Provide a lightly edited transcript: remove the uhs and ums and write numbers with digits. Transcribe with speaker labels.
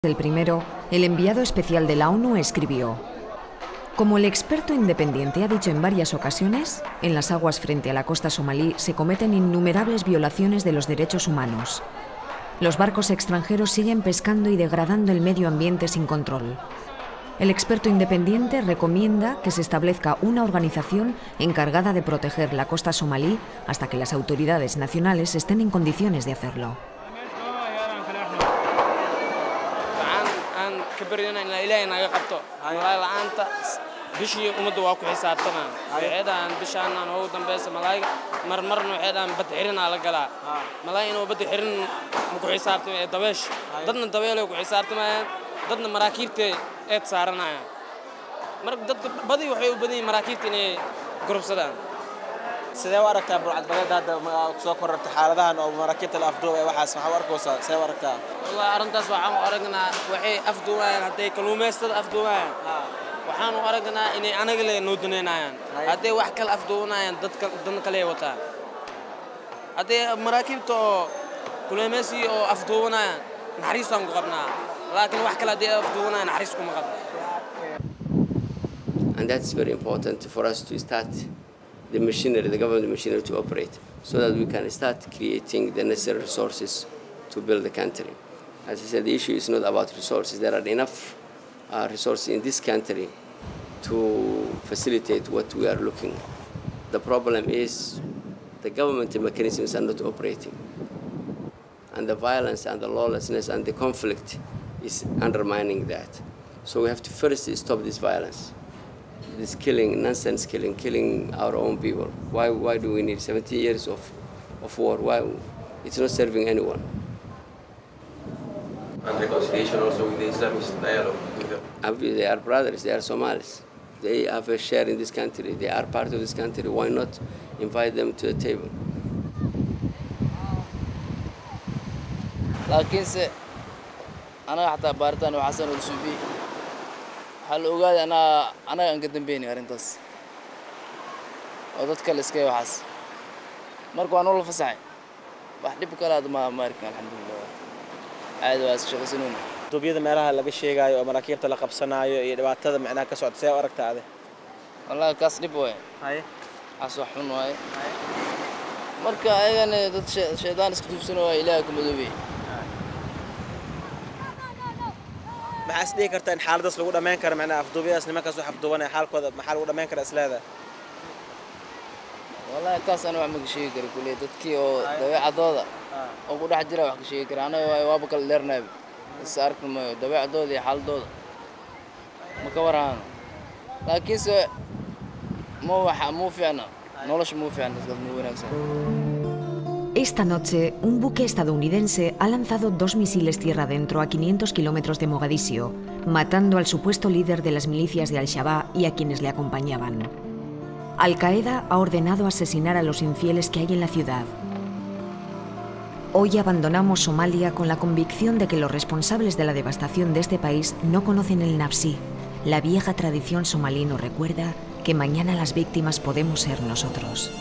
Speaker 1: El primero, el enviado especial de la ONU escribió: como el experto independiente ha dicho en varias ocasiones, en las aguas frente a la costa somalí se cometen innumerables violaciones de los derechos humanos. Los barcos extranjeros siguen pescando y degradando el medio ambiente sin control. El experto independiente recomienda que se establezca una organización encargada de proteger la costa somalí hasta que las autoridades nacionales estén en condiciones de hacerlo.
Speaker 2: bishii umada waa ku xisaabtana waxeedan bishaan oo dambeeyay malaayga marmarna waxeedan bad xirina la galaa malaayina oo bad xirin ku xisaabtay dabeesh dadna dabeelo ku xisaabtamayaan dadna maraakiibta ee saaranayaan marka dadka badi waxay u badan maraakiibta inay gurubsadaan
Speaker 3: sidee u aragtaa burcad badeed hadda soo korortay xaaladahan oo maraakiibta la afduubay waxaas maxaa u arkaysaa sidee u aragtaa
Speaker 2: wallahi arintaas waxaan u aragnaa waxay afduubayaan haday kaluumeystada afduubayaan waxaan u aragnaa inay anaga le noo duneynayaan haday wax kala afduubanayaan dadka dan kale wataan haday maraakiibta oo kaluumeysi oo afduubanayaan naxariistaan ku qabnaa laakiin wax kale haday afduubanayaan naxariis kuma qabno.
Speaker 4: And that's very important for us to start the machinery, the government machinery to operate, so that we can start creating the necessary resources to build the country. As I said, the issue is not about resources. There are enough resources in this country to facilitate what we are looking. The problem is the government mechanisms are not operating, and the violence and the lawlessness and the conflict is undermining that. So we have to first stop this violence. This killing, nonsense killing our own people. Why do we need 70 years of war? Why? It's not serving anyone.
Speaker 5: And reconciliation also with the Islamist dialogue with them?
Speaker 4: They are brothers, they are Somalis. They have a share in this country. They are part of this country. Why not invite them to the table?
Speaker 6: لكنse أنا حتى بارتان وحسن والسوبي هل أوجد أنا أنقدم بيني أرنتاس وضدك الإسكاي وحس مركو أنا والله فسعي واحد بكرة هذا ما أمريكا الحمد لله عادي واس شغل سنون
Speaker 3: duubiyada meelaha laga sheegayo oo maraakiibta la qabsanayo iyo dhibaatada macnaha ka socda see u aragtaa ade
Speaker 6: والله كاس دب واي
Speaker 3: haye
Speaker 6: أصح من واي مركا أيضا ضد شيطان اسكتوبسون واي إلهكم مذوبي
Speaker 3: maxaa isdhihi kartaa in xaaladaas lagu dhameyn karo macnaha afduubiyadaas nimankaas wax afduubanaya xaalkooda maxaa lagu dhameyn karaa isleeda
Speaker 6: والله كاس أنا وعمك شيء كري كلية تذكي أو دواء عضوضة أو كل واحد جرا وحكي شيء كري أنا وابك الليرنابي السارك الماء دواء عضوضة حال ضوضة مكوران لكن سو مو فينا نولش مو فينا مو ونكسر.
Speaker 1: Esta noche, un buque estadounidense ha lanzado 2 misiles tierra adentro a 500 kilómetros de Mogadiscio, matando al supuesto líder de las milicias de Al-Shabaab y a quienes le acompañaban. Al-Qaeda ha ordenado asesinar a los infieles que hay en la ciudad. Hoy abandonamos Somalia con la convicción de que los responsables de la devastación de este país no conocen el nafsi. La vieja tradición somalí nos recuerda que mañana las víctimas podemos ser nosotros.